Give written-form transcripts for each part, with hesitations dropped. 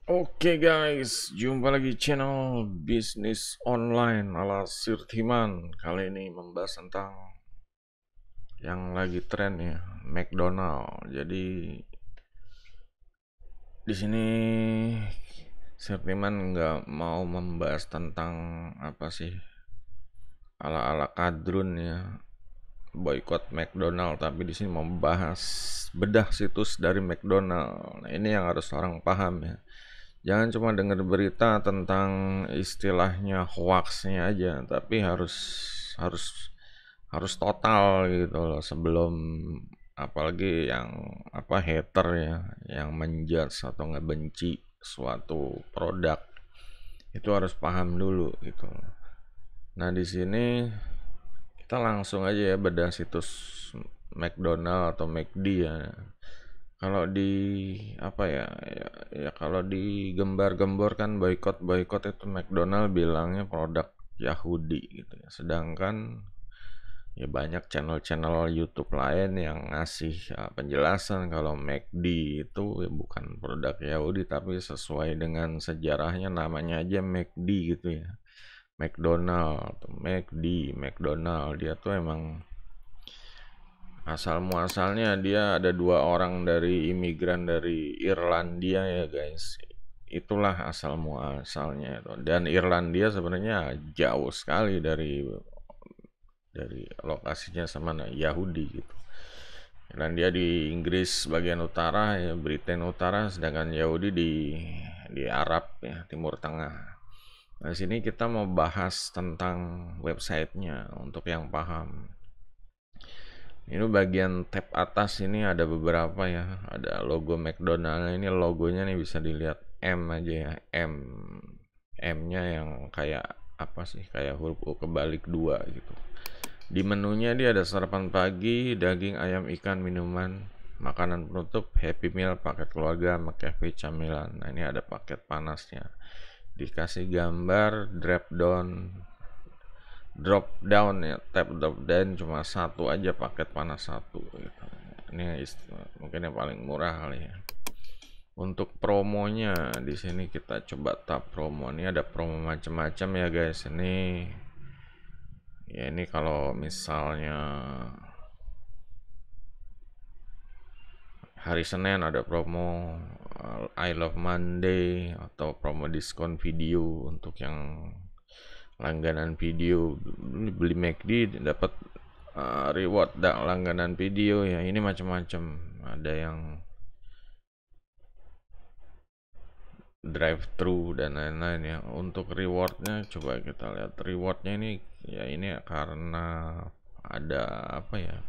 Oke guys, jumpa lagi channel bisnis online ala Sirtiman. Kali ini membahas tentang yang lagi tren ya, McDonald. Jadi di sini Sirtiman nggak mau membahas tentang apa sih ala-ala kadrun ya, boykot McDonald, tapi di sini mau membahas bedah situs dari McDonald. Nah, ini yang harus orang paham ya. Jangan cuma dengar berita tentang istilahnya hoaxnya aja, tapi harus harus total gitu loh sebelum, apalagi yang apa hater ya, yang menjudge atau ngebenci suatu produk itu harus paham dulu gitu. Nah di sini kita langsung aja ya bedah situs McDonald atau McD ya. Kalau di apa ya, ya kalau digembar-gembor kan boykot itu McDonald bilangnya produk Yahudi gitu ya. Sedangkan ya banyak channel-channel YouTube lain yang ngasih penjelasan kalau McD itu ya bukan produk Yahudi tapi sesuai dengan sejarahnya namanya aja McD gitu ya. McDonald, McDonald dia tuh emang asal muasalnya dia ada dua orang dari imigran dari Irlandia ya guys. Itulah asal muasalnya itu. Dan Irlandia sebenarnya jauh sekali dari lokasinya sama Yahudi gitu. Irlandia di Inggris bagian utara ya, Britain utara, sedangkan Yahudi di Arab ya, Timur Tengah. Nah, di sini kita mau bahas tentang websitenya untuk yang paham. Ini bagian tab atas ini ada beberapa ya, ada logo McDonald. Ini logonya nih bisa dilihat M aja ya, M-nya yang kayak apa sih, kayak huruf U kebalik dua gitu. Di menunya dia ada sarapan pagi, daging, ayam, ikan, minuman, makanan penutup, happy meal, paket keluarga, McCafe, camilan. Nah ini ada paket panasnya, dikasih gambar drop down ya, tap drop down cuma satu aja, paket panas satu gitu. Ini mungkin yang paling murah kali ya. Untuk promonya di sini kita coba tab promo. Ini ada promo macam-macam ya guys. Ini kalau misalnya hari Senin ada promo I Love Monday atau promo diskon video untuk yang langganan video. Beli McD dapat reward langganan video ya. Ini macam-macam, ada yang drive thru dan lain-lain ya. Untuk rewardnya coba kita lihat rewardnya ini ya, ini karena ada apa ya,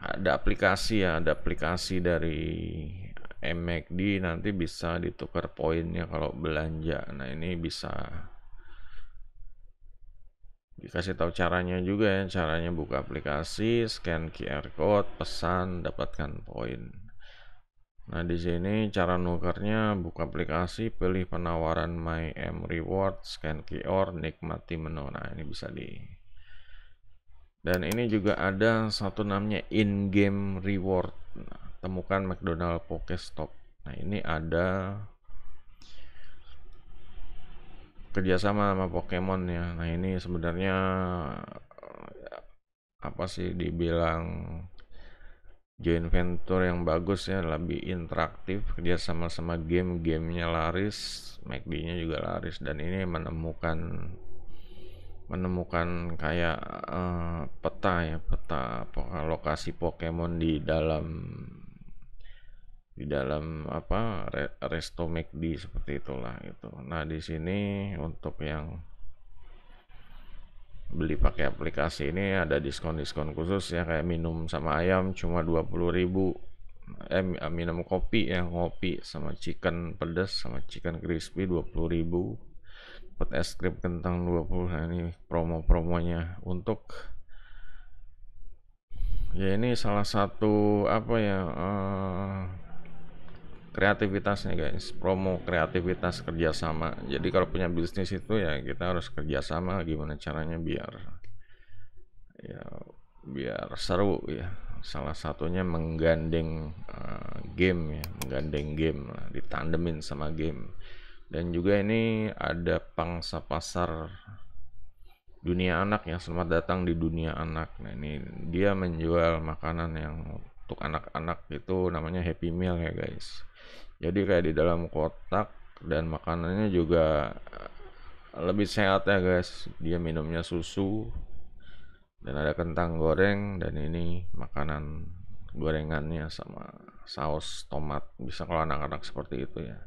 ada aplikasi dari McD, nanti bisa ditukar poinnya kalau belanja. Nah ini bisa dikasih tahu caranya juga ya, caranya buka aplikasi, scan QR code, pesan, dapatkan poin. Nah di sini cara nukarnya, buka aplikasi, pilih penawaran My M Reward, scan QR, nikmati menu. Nah ini bisa dan ini juga ada satu namanya in-game reward. Nah, temukan McDonald Pokestop. Nah ini ada kerjasama sama Pokemon ya. Nah ini sebenarnya apa sih, dibilang joint venture yang bagus ya, lebih interaktif, kerjasama sama gamenya laris, McD-nya juga laris, dan ini menemukan kayak peta lokasi Pokemon di dalam apa resto McD seperti itulah itu. Nah di sini untuk yang beli pakai aplikasi ini ada diskon khusus ya, kayak minum sama ayam cuma 20.000, minum kopi ya, ngopi sama chicken pedas sama chicken crispy 20.000, dapat es krim kentang 20. Nah ini promonya untuk ya, ini salah satu apa ya, kreativitasnya guys, promo kreativitas kerjasama. Jadi kalau punya bisnis itu ya kita harus kerjasama, gimana caranya ya biar seru ya. Salah satunya menggandeng game ya, gandeng game lah, ditandemin sama game. Dan juga ini ada pangsa pasar dunia anak ya, selamat datang di dunia anak. Nah ini dia menjual makanan yang untuk anak-anak, itu namanya Happy Meal ya guys. Jadi kayak di dalam kotak, dan makanannya juga lebih sehat ya guys. Dia minumnya susu, dan ada kentang goreng, dan ini makanan gorengannya sama saus tomat. Bisa kalau anak-anak seperti itu ya.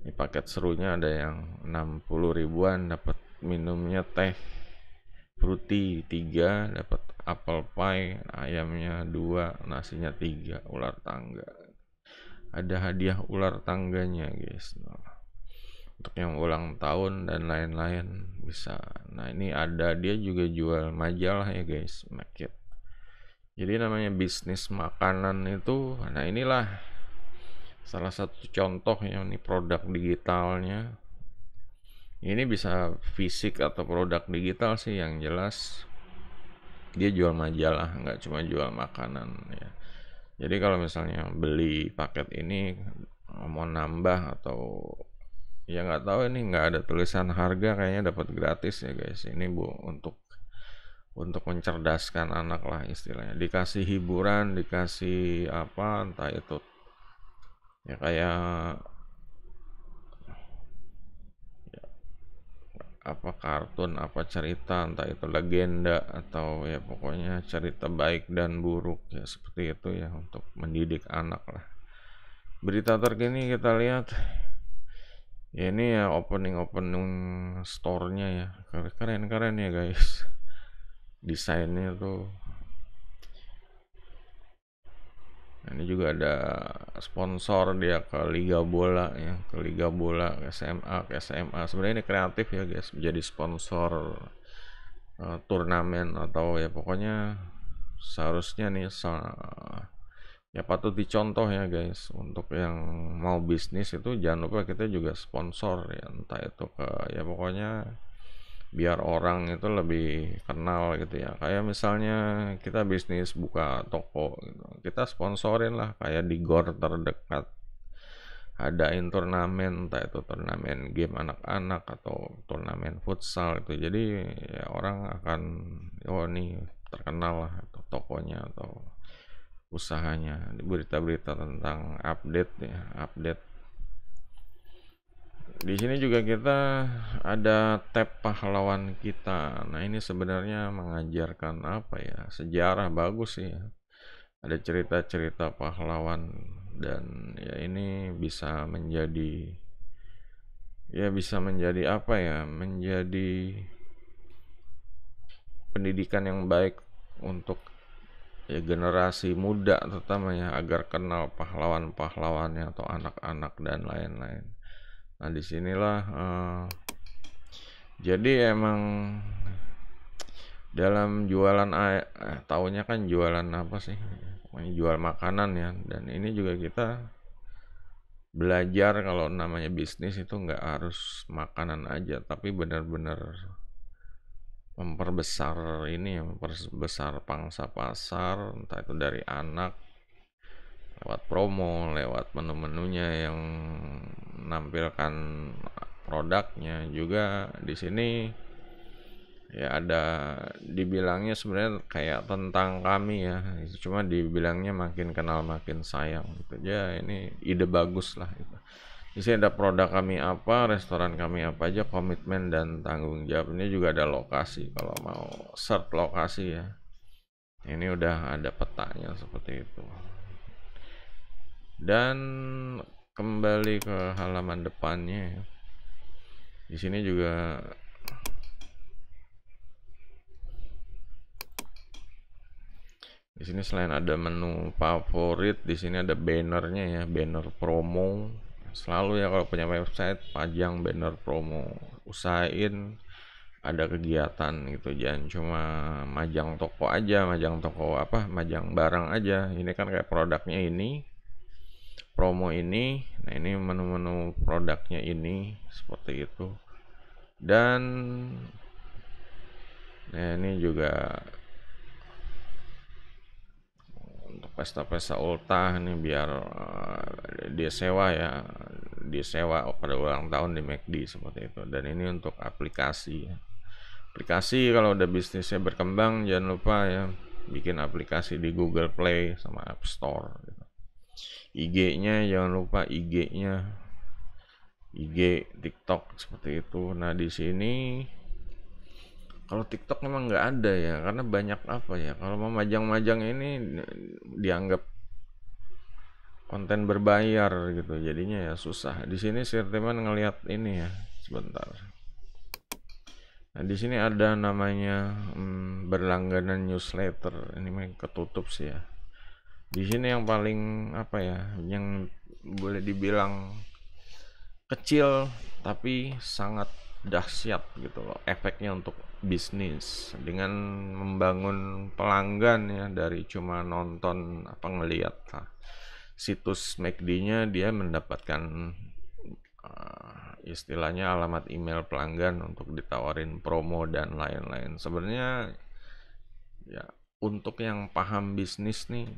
Ini paket serunya ada yang 60 ribuan, dapat minumnya teh fruity 3, dapat apple pie, ayamnya 2, nasinya 3, ular tangga. Ada hadiah ular tangganya guys. Nah, untuk yang ulang tahun dan lain-lain bisa. Nah ini ada, dia juga jual majalah ya guys, Make It. Jadi namanya bisnis makanan itu, nah inilah salah satu contoh yang ini produk digitalnya. Ini bisa fisik atau produk digital sih, yang jelas dia jual majalah, nggak cuma jual makanan ya. Jadi kalau misalnya beli paket ini mau nambah atau ya nggak tahu, ini nggak ada tulisan harga, kayaknya dapat gratis ya guys. Ini bu untuk mencerdaskan anak lah istilahnya, dikasih hiburan, dikasih apa, entah itu ya kayak ya, apa kartun, apa cerita, entah itu legenda atau ya pokoknya cerita baik dan buruk ya, seperti itu ya, untuk mendidik anak lah. Berita terkini kita lihat ya, ini ya opening store-nya ya, keren-keren ya guys. Desainnya tuh. Nah, ini juga ada sponsor dia ke Liga Bola ya, ke Liga Bola, ke SMA, ke SMA. Sebenarnya ini kreatif ya guys, menjadi sponsor turnamen atau ya pokoknya seharusnya nih ya patut dicontoh ya guys. Untuk yang mau bisnis itu jangan lupa kita juga sponsor ya, entah itu ke ya pokoknya biar orang itu lebih kenal gitu ya. Kayak misalnya kita bisnis buka toko gitu, kita sponsorin lah, kayak di gor terdekat adain turnamen, entah itu turnamen game anak-anak atau turnamen futsal itu. Jadi ya orang akan, oh ini terkenal lah atau tokonya atau usahanya. Berita-berita tentang update ya, update. Di sini juga kita ada tab pahlawan kita. Nah, ini sebenarnya mengajarkan apa ya? Sejarah, bagus sih ya. Ada cerita-cerita pahlawan, dan ya ini bisa menjadi apa ya? Menjadi pendidikan yang baik untuk ya generasi muda terutama ya, agar kenal pahlawan-pahlawannya atau anak-anak dan lain-lain. Nah, disinilah jadi emang dalam jualan taunya kan jualan apa sih? Pokoknya jual makanan ya. Dan ini juga kita belajar kalau namanya bisnis itu nggak harus makanan aja, tapi benar-benar memperbesar ini, memperbesar pangsa pasar, entah itu dari anak lewat promo, lewat menu-menunya yang menampilkan produknya. Juga di sini ya ada dibilangnya sebenarnya kayak tentang kami ya, cuma dibilangnya makin kenal makin sayang gitu ya. Ini ide bagus lah gitu. Di sini ada produk kami apa, restoran kami apa aja, komitmen dan tanggung jawab. Ini juga ada lokasi, kalau mau search lokasi ya, ini udah ada petanya seperti itu. Dan kembali ke halaman depannya, di sini juga di sini selain ada menu favorit, di sini ada bannernya ya, banner promo. Selalu ya kalau punya website pajang banner promo. Usahain ada kegiatan gitu, jangan cuma majang toko aja, majang toko apa, majang barang aja. Ini kan kayak produknya ini, promo ini. Nah, ini menu-menu produknya ini seperti itu. Dan nah ini juga untuk pesta-pesta ultah nih biar dia sewa ya, dia sewa pada ulang tahun di McD seperti itu. Dan ini untuk aplikasi ya. Aplikasi kalau udah bisnisnya berkembang jangan lupa ya bikin aplikasi di Google Play sama App Store gitu. IG-nya jangan lupa IG-nya, IG, TikTok seperti itu. Nah di sini kalau TikTok memang nggak ada ya, karena banyak apa ya. Kalau mau majang-majang ini dianggap konten berbayar gitu, jadinya ya susah. Di sini Sirteman ngelihat ini ya, sebentar. Nah di sini ada namanya berlangganan newsletter. Ini memang ketutup sih ya. Di sini yang paling apa ya, yang boleh dibilang kecil tapi sangat dahsyat gitu loh efeknya untuk bisnis dengan membangun pelanggan ya dari cuma nonton apa ngelihat situs McD-nya dia mendapatkan istilahnya alamat email pelanggan untuk ditawarin promo dan lain-lain. Sebenarnya ya untuk yang paham bisnis nih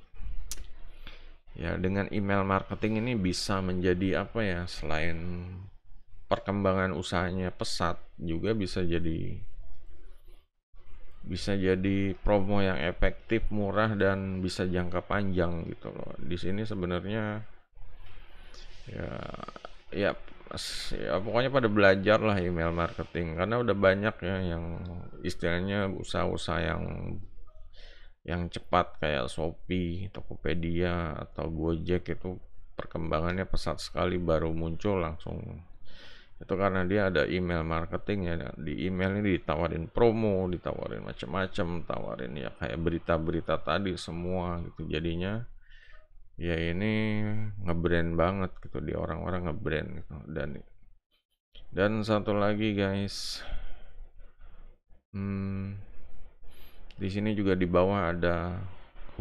ya dengan email marketing ini bisa menjadi apa ya, selain perkembangan usahanya pesat juga bisa jadi promo yang efektif, murah dan bisa jangka panjang gitu loh. Di sini sebenarnya ya ya ya pokoknya pada belajar lah email marketing karena udah banyak ya yang istilahnya usaha-usaha yang cepat kayak Shopee, Tokopedia atau Gojek itu perkembangannya pesat sekali, baru muncul langsung. Itu karena dia ada email marketing ya. Di email ini ditawarin promo, ditawarin macam-macam, tawarin ya kayak berita-berita tadi semua gitu. Jadinya ya ini ngebrand banget gitu, di orang-orang ngebrand gitu. Dan satu lagi guys, di sini juga di bawah ada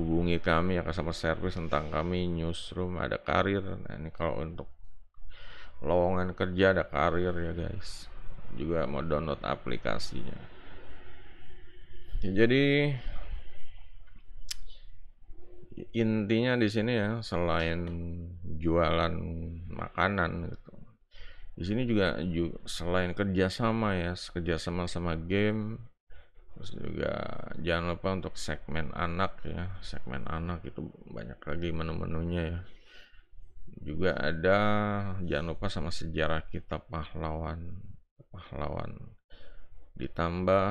hubungi kami ya customer service tentang kami, newsroom, ada karir. Nah ini kalau untuk lowongan kerja ada karir ya guys, juga mau download aplikasinya ya, jadi intinya di sini ya selain jualan makanan gitu, di sini juga selain kerjasama ya, kerjasama sama game. Terus juga jangan lupa untuk segmen anak ya, segmen anak itu banyak lagi menu-menunya ya. Juga ada jangan lupa sama sejarah kita pahlawan. Ditambah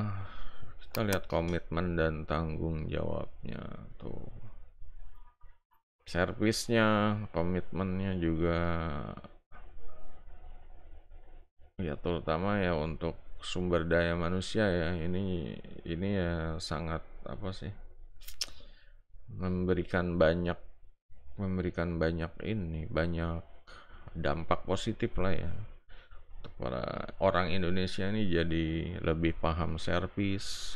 kita lihat komitmen dan tanggung jawabnya tuh. Servisnya, komitmennya juga ya terutama ya untuk sumber daya manusia ya, ini ya sangat apa sih, memberikan banyak dampak positif lah ya untuk para orang Indonesia ini, jadi lebih paham servis,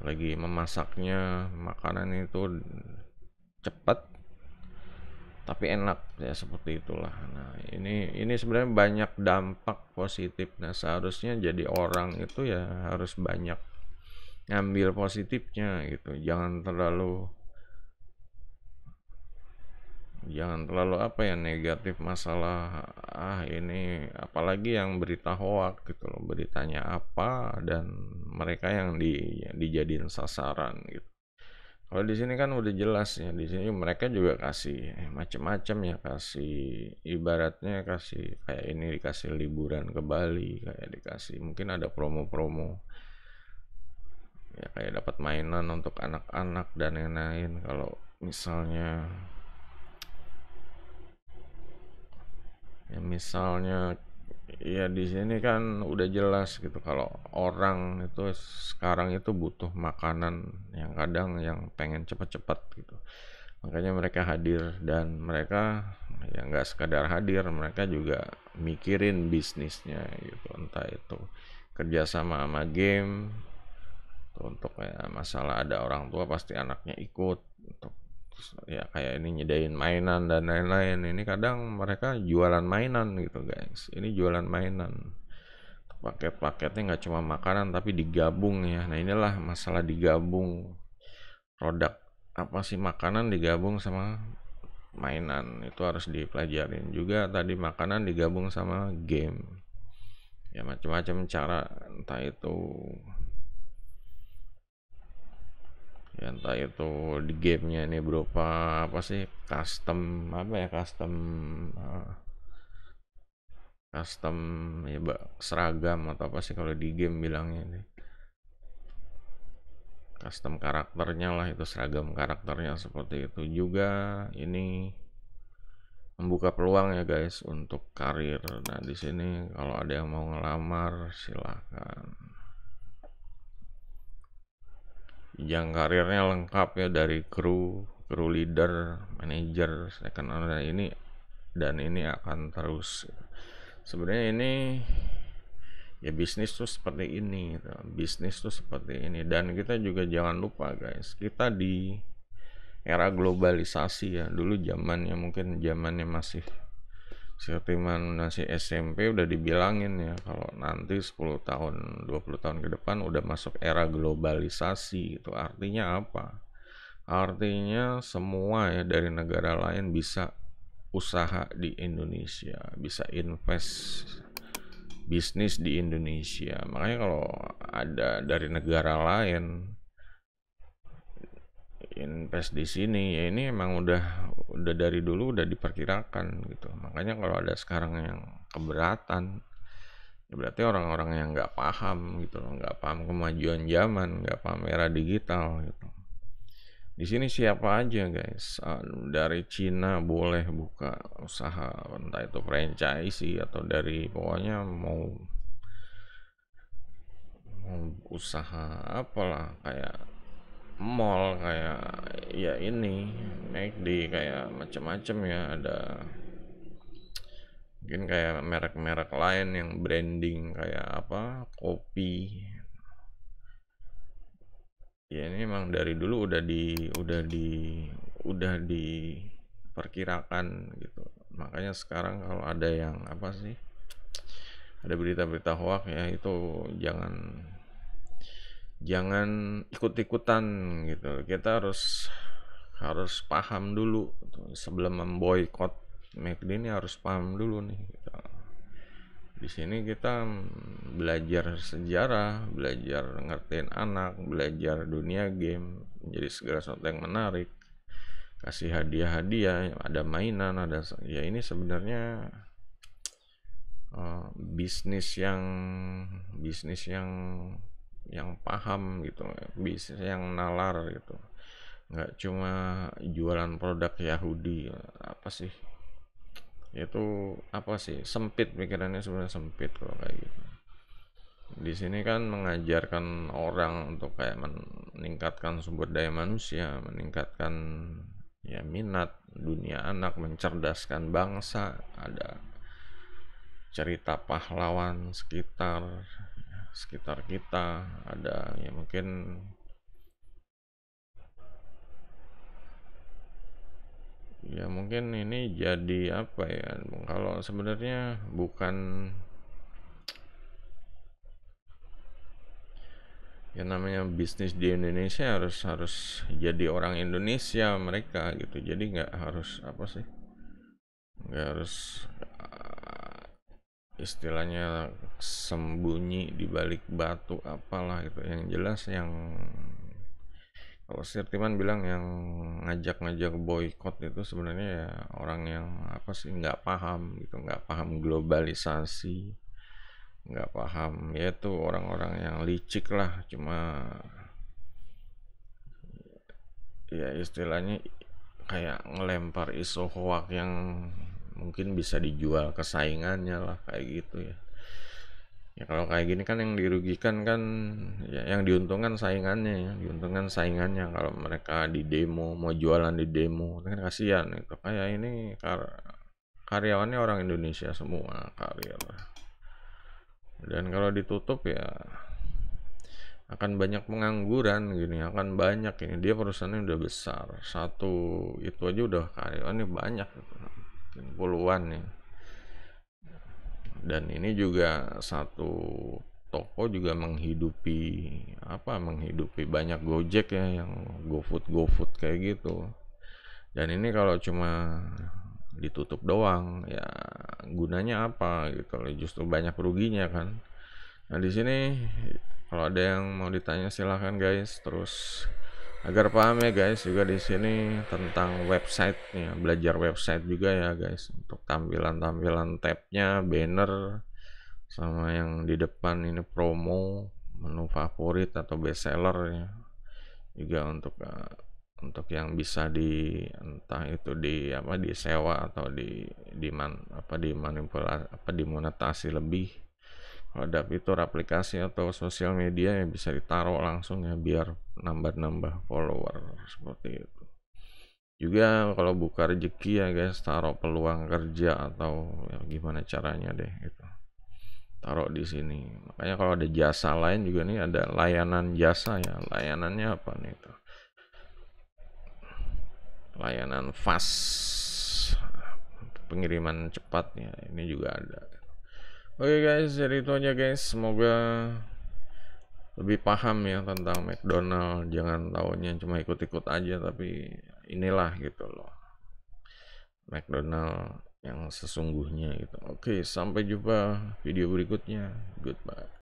lagi memasaknya makanan itu cepat tapi enak ya, seperti itulah. Nah ini sebenarnya banyak dampak positif. Nah seharusnya jadi orang itu ya harus banyak ngambil positifnya gitu, jangan terlalu apa ya, negatif masalah ini, apalagi yang berita hoak gitu loh, beritanya apa dan mereka yang dijadiin sasaran gitu. Kalau di sini kan udah jelas ya, di sini mereka juga kasih macam-macam ya, kasih ibaratnya kasih kayak ini, dikasih liburan ke Bali, kayak dikasih mungkin ada promo-promo ya, kayak dapat mainan untuk anak-anak dan lain-lain. Kalau misalnya ya di sini kan udah jelas gitu kalau orang itu sekarang itu butuh makanan yang kadang yang pengen cepat-cepat gitu, makanya mereka hadir. Dan mereka ya nggak sekadar hadir, mereka juga mikirin bisnisnya gitu, entah itu kerjasama sama game untuk ya masalah ada orang tua pasti anaknya ikut untuk ya kayak ini nyedain mainan dan lain-lain. Ini kadang mereka jualan mainan gitu guys, ini jualan mainan, paket-paketnya nggak cuma makanan tapi digabung ya. Nah inilah masalah digabung produk apa sih, makanan digabung sama mainan, itu harus dipelajarin juga. Tadi makanan digabung sama game, ya macam-macam cara, entah itu di gamenya ini berupa apa sih, custom apa ya, eh, custom ya, seragam atau apa sih kalau di game bilangnya ini, custom karakternya lah, itu seragam karakternya seperti itu juga. Ini membuka peluang ya guys untuk karir. Nah di sini kalau ada yang mau ngelamar silahkan. Yang karirnya lengkap ya, dari kru leader, manager, second owner ini, dan ini akan terus. Sebenarnya ini ya, bisnis tuh seperti ini gitu. Bisnis tuh seperti ini, dan kita juga jangan lupa guys, kita di era globalisasi ya. Dulu zamannya, mungkin zamannya masih Sirtiman masih SMP, udah dibilangin ya kalau nanti 10 tahun 20 tahun ke depan udah masuk era globalisasi. Itu artinya apa? Artinya semua ya dari negara lain bisa usaha di Indonesia, bisa invest bisnis di Indonesia. Makanya kalau ada dari negara lain invest di sini, ya ini emang udah dari dulu udah diperkirakan gitu. Makanya kalau ada sekarang yang keberatan, ya berarti orang-orang yang nggak paham gitu loh, nggak paham kemajuan zaman, nggak paham era digital gitu. Di sini siapa aja guys, dari Cina boleh buka usaha, entah itu franchise atau dari, pokoknya mau usaha apalah, kayak mall, kayak ya ini McD, kayak macam-macam ya. Ada mungkin kayak merek-merek lain yang branding kayak apa, kopi. Ya ini emang dari dulu udah diperkirakan gitu. Makanya sekarang kalau ada yang apa sih, ada berita-berita hoax ya, itu jangan jangan ikut-ikutan gitu. Kita harus paham dulu gitu. Sebelum memboikot McD ini harus paham dulu nih gitu. Di sini kita belajar sejarah, belajar ngertiin anak, belajar dunia game, menjadi segala sesuatu yang menarik, kasih hadiah-hadiah, ada mainan, ada ya. Ini sebenarnya bisnis yang paham gitu, bisnis yang nalar gitu, nggak cuma jualan produk Yahudi. Apa sih itu, apa sih, sempit pikirannya, sebenarnya sempit kalau kayak gitu. Di sini kan mengajarkan orang untuk kayak meningkatkan sumber daya manusia, meningkatkan ya minat dunia anak, mencerdaskan bangsa. Ada cerita pahlawan sekitar kita, ada ya mungkin ini jadi apa ya, kalau sebenarnya bukan ya, namanya bisnis di Indonesia harus jadi orang Indonesia mereka gitu. Jadi nggak harus apa sih, nggak harus istilahnya sembunyi di balik batu apalah itu. Yang jelas, yang kalau Sirtiman bilang yang ngajak-ngajak boykot itu sebenarnya ya orang yang apa sih, nggak paham gitu, nggak paham globalisasi, nggak paham, yaitu orang-orang yang licik lah. Cuma ya istilahnya kayak ngelempar isu hoak yang mungkin bisa dijual ke saingannya lah, kayak gitu ya. Ya kalau kayak gini kan yang dirugikan kan ya, yang diuntungkan saingannya ya, diuntungkan saingannya. Kalau mereka di demo, mau jualan di demo kan kasihan itu. Kayak ini karyawannya orang Indonesia semua, karir. Dan kalau ditutup ya akan banyak pengangguran gini, akan banyak ini. Dia perusahaannya udah besar, satu itu aja udah karyawannya banyak gitu, puluhan ya. Dan ini juga satu toko juga menghidupi banyak Gojek ya, yang GoFood kayak gitu. Dan ini kalau cuma ditutup doang, ya gunanya apa gitu loh, justru banyak ruginya kan. Nah di sini kalau ada yang mau ditanya silahkan guys. Terus agar paham ya guys juga di sini tentang websitenya, belajar website juga ya guys, untuk tampilan tabnya, banner, sama yang di depan ini promo, menu favorit atau best seller ya, juga untuk yang bisa entah itu disewa atau dimonetasi lebih. Kalau ada fitur aplikasi atau sosial media yang bisa ditaruh langsung ya, biar nambah follower seperti itu. Juga kalau buka rezeki ya guys, taruh peluang kerja atau ya gimana caranya deh gitu, taruh di sini. Makanya kalau ada jasa lain juga nih, ada layanan jasa ya. Layanannya apa nih tuh? Layanan fast, pengiriman cepat ya, ini juga ada. Oke guys, jadi itu aja guys. Semoga lebih paham ya tentang McDonald. Jangan taunya cuma ikut-ikut aja, tapi inilah gitu loh McDonald yang sesungguhnya gitu. Oke, sampai jumpa video berikutnya. Goodbye.